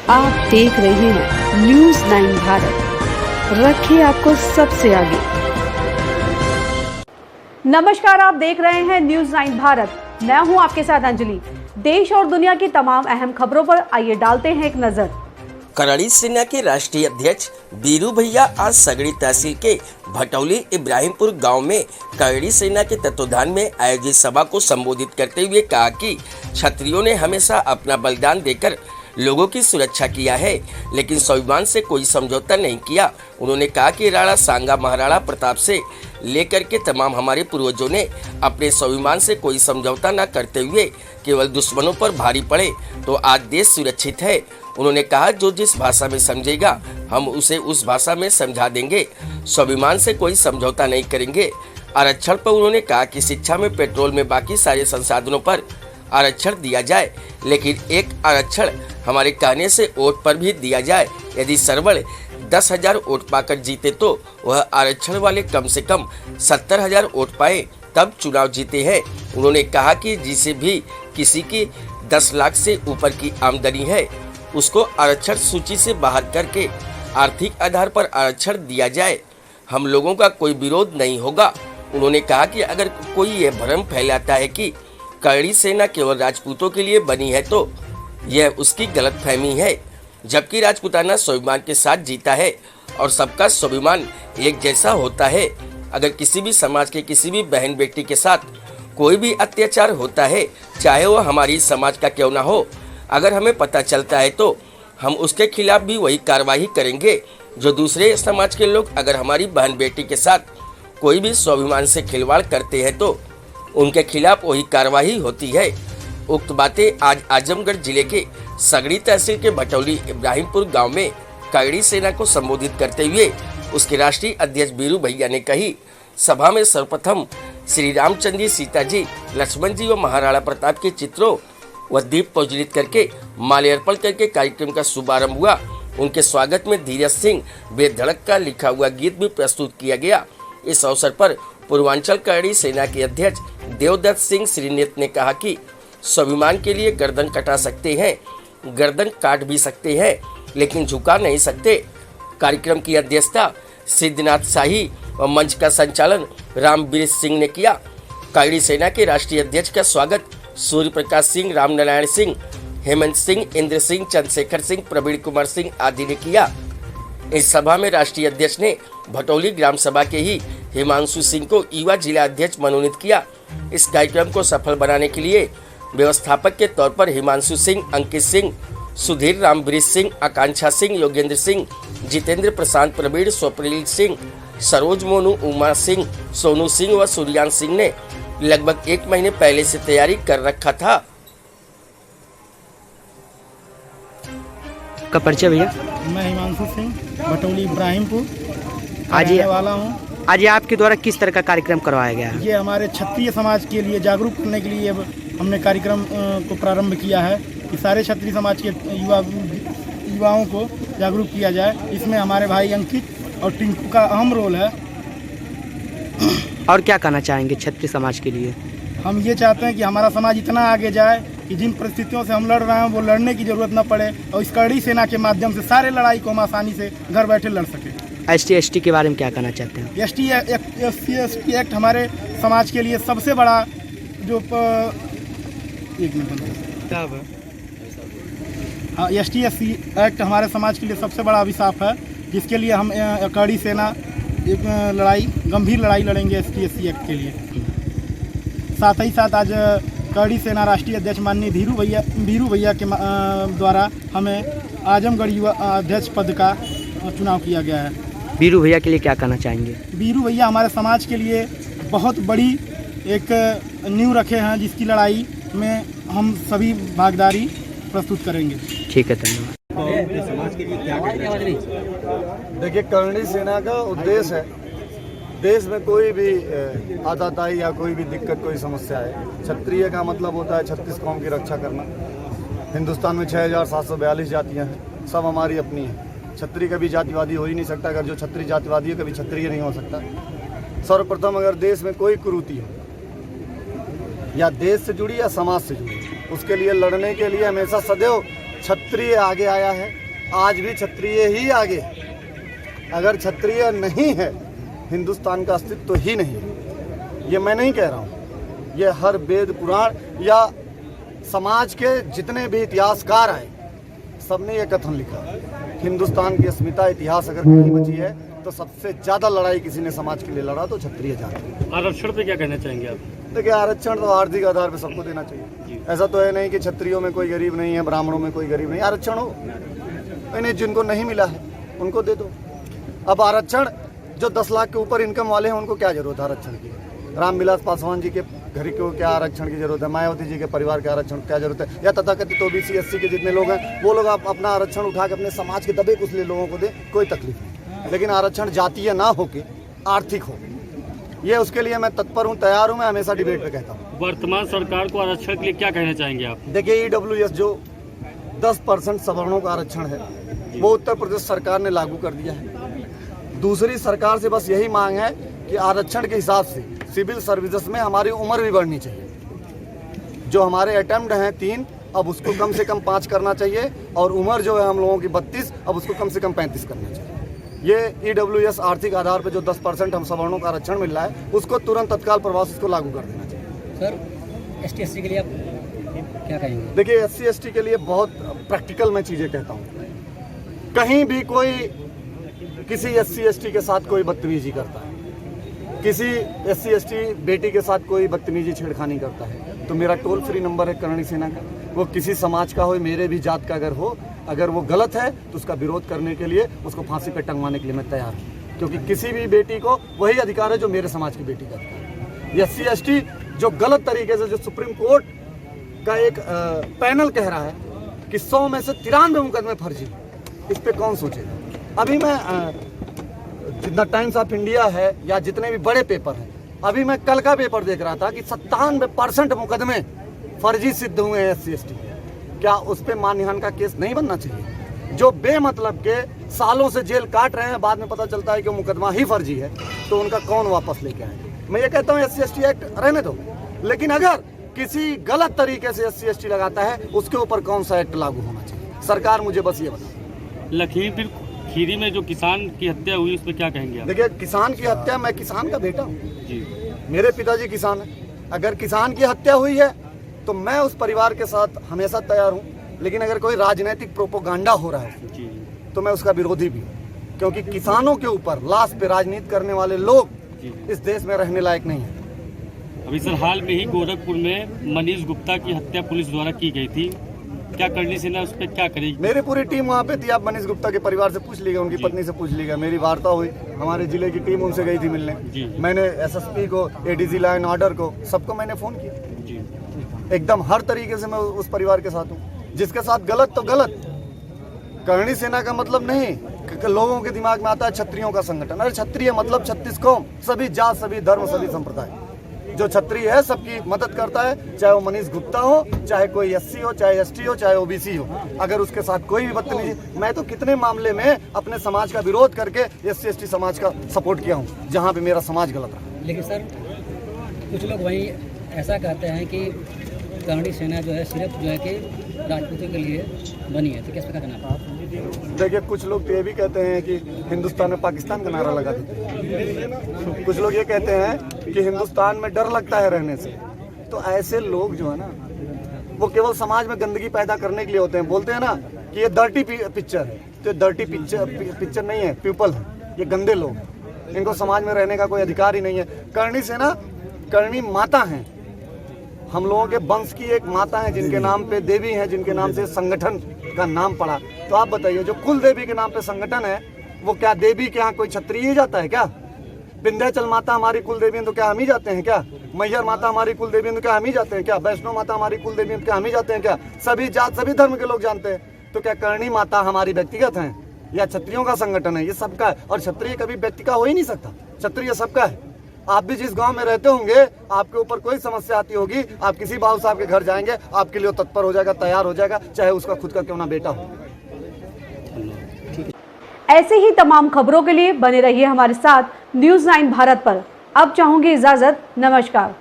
आप देख रहे हैं न्यूज़ 9 भारत, रखिए आपको सबसे आगे। नमस्कार, आप देख रहे हैं न्यूज़ 9 भारत। मैं हूं आपके साथ अंजलि। देश और दुनिया की तमाम अहम खबरों पर आइए डालते हैं एक नजर। कराड़ी सेना के राष्ट्रीय अध्यक्ष बीरू भैया आज सगड़ी तहसील के भटौली इब्राहिमपुर गांव में कराड़ी सेना के तत्वाधान में आयोजित सभा को संबोधित करते हुए कहा कि क्षत्रियों ने हमेशा अपना बलिदान देकर लोगों की सुरक्षा किया है, लेकिन स्वाभिमान से कोई समझौता नहीं किया। उन्होंने कहा कि राणा सांगा महाराणा प्रताप से लेकर के तमाम हमारे पूर्वजों ने अपने स्वाभिमान से कोई समझौता न करते हुए केवल दुश्मनों पर भारी पड़े, तो आज देश सुरक्षित है। उन्होंने कहा जो जिस भाषा में समझेगा हम उसे उस भाषा में समझा देंगे, स्वाभिमान से कोई समझौता नहीं करेंगे। आरक्षण पर उन्होंने कहा कि शिक्षा में, पेट्रोल में, बाकी सारे संसाधनों पर आरक्षण दिया जाए, लेकिन एक आरक्षण हमारे कहने से वोट पर भी दिया जाए। यदि सरवण 10,000 वोट पाकर जीते तो वह आरक्षण वाले कम से कम 70,000 वोट पाए तब चुनाव जीते हैं। उन्होंने कहा कि जिसे भी किसी की 10 लाख से ऊपर की आमदनी है उसको आरक्षण सूची से बाहर करके आर्थिक आधार पर आरक्षण दिया जाए। हम लोगों का कोई विरोध नहीं होगा। उन्होंने कहा कि अगर कोई ये भ्रम फैलाता है कि कराड़ी सेना केवल राजपूतों के लिए बनी है तो यह उसकी गलतफहमी है, जबकि राजपूताना स्वाभिमान के साथ जीता है और सबका स्वाभिमान एक जैसा होता है। अगर किसी भी समाज के किसी भी बहन बेटी के साथ कोई भी अत्याचार होता है, चाहे वह हमारी समाज का क्यों ना हो, अगर हमें पता चलता है तो हम उसके खिलाफ भी वही कार्रवाई करेंगे। जो दूसरे समाज के लोग अगर हमारी बहन बेटी के साथ कोई भी स्वाभिमान से खिलवाड़ करते हैं तो उनके खिलाफ वही कार्रवाई होती है। उक्त बातें आज आजमगढ़ जिले के सगड़ी तहसील के भटौली इब्राहिमपुर गांव में कराड़ी सेना को संबोधित करते हुए उसके राष्ट्रीय अध्यक्ष बीरू भैया ने कही। सभा में सर्वप्रथम श्री रामचंद्र जी, सीता जी, लक्ष्मण जी व महाराणा प्रताप के चित्रों व दीप प्रज्वलित करके माल्यार्पण करके कार्यक्रम का शुभारंभ हुआ। उनके स्वागत में धीरज सिंह बेधड़क का लिखा हुआ गीत भी प्रस्तुत किया गया। इस अवसर पर पूर्वांचल कराड़ी सेना के अध्यक्ष देवदत्त सिंह श्रीनेत ने कहा कि स्वाभिमान के लिए गर्दन कटा सकते हैं, गर्दन काट भी सकते हैं, लेकिन झुका नहीं सकते। कार्यक्रम की अध्यक्षता सिद्धनाथ शाही व मंच का संचालन रामवीर सिंह ने किया। कराड़ी सेना के राष्ट्रीय अध्यक्ष का स्वागत सूर्य प्रकाश सिंह, रामनारायण सिंह, हेमंत सिंह, इंद्र सिंह, चंद्रशेखर सिंह, प्रवीण कुमार सिंह आदि ने किया। इस सभा में राष्ट्रीय अध्यक्ष ने भटौली ग्राम सभा के ही हिमांशु सिंह को युवा जिला अध्यक्ष मनोनीत किया। इस कार्यक्रम को सफल बनाने के लिए व्यवस्थापक के तौर पर हिमांशु सिंह, अंकित सिंह, सुधीर, रामवीर सिंह, आकांक्षा सिंह, योगेंद्र सिंह, जितेंद्र, प्रशांत, प्रवीण, स्वप्निल सिंह, सरोज, मोनू, उमा सिंह, सोनू सिंह व सूर्यान सिंह ने लगभग 1 महीने पहले से तैयारी कर रखा था। का परिचय भैया? मैं हिमांशु सिंह, भटौली इब्राहिमपुर आज वाला हूँ। आज आपके द्वारा किस तरह का कार्यक्रम करवाया गया है? ये हमारे क्षत्रिय समाज के लिए जागरूक करने के लिए हमने कार्यक्रम को प्रारंभ किया है कि सारे क्षत्रिय समाज के युवाओं को जागरूक किया जाए। इसमें हमारे भाई अंकित और टिंकू का अहम रोल है। और क्या कहना चाहेंगे क्षत्रिय समाज के लिए? हम ये चाहते हैं कि हमारा समाज इतना आगे जाए कि जिन परिस्थितियों से हम लड़ रहे हैं वो लड़ने की जरूरत न पड़े और इस कराड़ी सेना के माध्यम से सारे लड़ाई को हम आसानी से घर बैठे लड़ सके। ST के बारे में क्या कहना चाहते हैं? ST एक्ट हमारे समाज के लिए सबसे बड़ा जो ST एक्ट हमारे समाज के लिए सबसे बड़ा अभिशाप है, जिसके लिए हम कराड़ी सेना एक गंभीर लड़ाई लड़ेंगे ST एक्ट के लिए। साथ ही साथ आज कराड़ी सेना राष्ट्रीय अध्यक्ष माननीय बीरू भैया के द्वारा हमें आजमगढ़ युवा अध्यक्ष पद का चुनाव किया गया है। बीरू भैया के लिए क्या कहना चाहेंगे? बीरू भैया हमारे समाज के लिए बहुत बड़ी एक नींव रखे हैं, जिसकी लड़ाई में हम सभी भागीदारी प्रस्तुत करेंगे। ठीक है, धन्यवाद। देखिए, कराड़ी सेना का उद्देश्य है देश में कोई भी आताताई या कोई भी दिक्कत, कोई समस्या है, क्षत्रिय का मतलब होता है 36 कौम की रक्षा करना। हिंदुस्तान में 6742 जातियां हैं, सब हमारी अपनी हैं। क्षत्रिय कभी जातिवादी हो ही नहीं सकता। अगर जो क्षत्रिय जातिवादी है कभी क्षत्रिय नहीं हो सकता। सर्वप्रथम अगर देश में कोई कुरीति हो या देश से जुड़ी या समाज से जुड़ी, उसके लिए लड़ने के लिए हमेशा सदैव क्षत्रिय आगे आया है, आज भी क्षत्रिय ही आगे है। अगर क्षत्रिय नहीं है, हिंदुस्तान का अस्तित्व तो ही नहीं है। ये मैं नहीं कह रहा हूँ, ये हर वेद पुराण या समाज के जितने भी इतिहासकार आए सबने ये कथन लिखा। हिंदुस्तान की अस्मिता इतिहास अगर कहीं बची है तो सबसे ज़्यादा लड़ाई किसी ने समाज के लिए लड़ा तो क्षत्रिय जाति। आरक्षण पे क्या कहना चाहेंगे आप? देखिए, आरक्षण तो आर्थिक आधार पर सबको देना चाहिए। ऐसा तो है नहीं कि क्षत्रियों में कोई गरीब नहीं है, ब्राह्मणों में कोई गरीब नहीं। आरक्षण हो, नहीं जिनको नहीं मिला है उनको दे दो। अब आरक्षण जो 10 लाख के ऊपर इनकम वाले हैं उनको क्या जरूरत है आरक्षण की? रामविलास पासवान जी के घर को क्या आरक्षण की जरूरत है? मायावती जी के परिवार के आरक्षण क्या जरूरत है? या तथाकथित ओबीसी एससी के जितने लोग हैं वो लोग अपना आरक्षण उठा के अपने समाज के दबे कुचले लोगों को दे, कोई तकलीफ नहीं। लेकिन आरक्षण जातीय ना होके आर्थिक हो, ये उसके लिए मैं तत्पर हूँ, तैयार हूँ। मैं हमेशा डिबेट पे कहता हूँ। वर्तमान सरकार को आरक्षण के लिए क्या कहना चाहेंगे आप? देखिए, EWS जो 10% सवर्णों का आरक्षण है वो उत्तर प्रदेश सरकार ने लागू कर दिया है। दूसरी सरकार से बस यही मांग है कि आरक्षण के हिसाब से सिविल सर्विसेज में हमारी उम्र भी बढ़नी चाहिए। जो हमारे अटेम्प्ट हैं 3, अब उसको कम से कम 5 करना चाहिए, और उम्र जो है हम लोगों की 32, अब उसको कम से कम 35 करना चाहिए। ये EWS आर्थिक आधार पर जो 10% हम सवर्णों का आरक्षण मिल रहा है उसको तुरंत तत्काल प्रभाव से इसको लागू कर देना चाहिए। सर, ST/SC के लिए आप क्या कहेंगे? देखिए, SC/ST के लिए बहुत प्रैक्टिकल मैं चीज़ें कहता हूँ। कहीं भी कोई किसी SC/ST के साथ कोई बदतमीजी करता है, किसी SC/ST बेटी के साथ कोई बदतमीजी छेड़खानी करता है, तो मेरा टोल फ्री नंबर है करणी सेना का, वो किसी समाज का हो, मेरे भी जात का अगर हो, अगर वो गलत है तो उसका विरोध करने के लिए, उसको फांसी पे टंगवाने के लिए मैं तैयार हूँ। क्योंकि किसी भी बेटी को वही अधिकार है जो मेरे समाज की बेटी का है। SC/ST जो गलत तरीके से, जो सुप्रीम कोर्ट का एक पैनल कह रहा है कि 100 में से 93 मुकदमे फर्जी, इस पे कौन सोचेगा? अभी मैं जितना टाइम्स ऑफ इंडिया है या जितने भी बड़े पेपर हैं, अभी मैं कल का पेपर देख रहा था कि 97% मुकदमे फर्जी सिद्ध हुए हैं SC/ST। क्या उस पर मानहानि का केस नहीं बनना चाहिए? जो बेमतलब के सालों से जेल काट रहे हैं, बाद में पता चलता है कि मुकदमा ही फर्जी है, तो उनका कौन वापस लेके आए? मैं ये कहता हूँ SC/ST एक्ट रहने दो, लेकिन अगर किसी गलत तरीके से SC/ST लगाता है उसके ऊपर कौन सा एक्ट लागू होना चाहिए? सरकार मुझे बस ये बताए। लखीमपुर खीरी में जो किसान की हत्या हुई उस पर क्या कहेंगे आप? देखिए, किसान की हत्या, मैं किसान का बेटा हूँ जी, मेरे पिताजी किसान हैं। अगर किसान की हत्या हुई है तो मैं उस परिवार के साथ हमेशा तैयार हूँ, लेकिन अगर कोई राजनीतिक प्रोपोगंडा हो रहा है जी, तो मैं उसका विरोधी भी हूँ। क्योंकि किसानों के ऊपर लाश पे राजनीति करने वाले लोग इस देश में रहने लायक नहीं है। अभी सर हाल में ही गोरखपुर में मनीष गुप्ता की हत्या पुलिस द्वारा की गई थी, क्या करणी सेना उस पर क्या करेगी? मेरी पूरी टीम वहाँ पे थी, आप मनीष गुप्ता के परिवार से पूछ लीजिएगा, उनकी पत्नी से पूछ लीजिएगा। मेरी वार्ता हुई, हमारे जिले की टीम उनसे गई थी मिलने। मैंने SSP को, ADG लॉ एंड ऑर्डर को, सबको मैंने फोन किया जी। एकदम हर तरीके से मैं उस परिवार के साथ हूँ। जिसके साथ गलत तो गलत। करणी सेना का मतलब नहीं कि लोगों के दिमाग में आता है क्षत्रियों का संगठन। अरे क्षत्रिय मतलब 36 कौम, सभी जात, सभी धर्म, सभी संप्रदाय। जो क्षत्रिय है सबकी मदद करता है, चाहे वो मनीष गुप्ता हो, चाहे कोई SC हो, चाहे ST हो, चाहे OBC हो। अगर उसके साथ कोई भी बदतमीजी, मैं तो कितने मामले में अपने समाज का विरोध करके SC/ST समाज का सपोर्ट किया हूँ जहाँ पे मेरा समाज गलत रहा। लेकिन सर, कुछ लोग वहीं ऐसा कहते हैं कि करणी सेना जो है सिर्फ जो है कि राजपूतों के लिए बनी है, तो कैसे क्या कहना आप? देखिए, कुछ लोग तो ये भी कहते हैं कि हिंदुस्तान में पाकिस्तान का नारा लगा देते हैं। कुछ लोग ये कहते हैं कि हिंदुस्तान में डर लगता है रहने से। तो ऐसे लोग जो है ना, वो केवल समाज में गंदगी पैदा करने के लिए होते हैं। बोलते हैं ना कि ये डर्टी पिक्चर है, तो ये डर्टी पिक्चर नहीं है, पीपल है, ये गंदे लोग। इनको समाज में रहने का कोई अधिकार ही नहीं है। करणी सेना, करणी माता हैं, हम लोगों के वंश की एक माता है, जिनके नाम पे देवी है, जिनके नाम से संगठन का नाम पड़ा। तो आप बताइए, जो कुल देवी के नाम पे संगठन है, वो क्या देवी के यहाँ कोई क्षत्रिय ही जाता है क्या? विंध्याचल माता हमारी कुल देवी है तो क्या हम ही जाते हैं क्या? मैहर माता हमारी कुल देवी है तो क्या हम ही जाते हैं क्या? वैष्णो माता हमारी कुल देवी है तो क्या हम ही जाते हैं क्या? सभी जात, सभी धर्म के लोग जानते हैं। तो क्या करणी माता हमारी व्यक्तिगत है या क्षत्रियों का संगठन है? ये सबका है। और क्षत्रिय कभी व्यक्ति का हो ही नहीं सकता, क्षत्रिय सबका है। आप भी जिस गांव में रहते होंगे, आपके ऊपर कोई समस्या आती होगी, आप किसी बाबू साहब के घर जाएंगे, आपके लिए तत्पर हो जाएगा, तैयार हो जाएगा, चाहे उसका खुद का क्यों ना बेटा हो। ऐसे ही तमाम खबरों के लिए बने रहिए हमारे साथ न्यूज़ 9 भारत पर। अब चाहूंगी इजाजत, नमस्कार।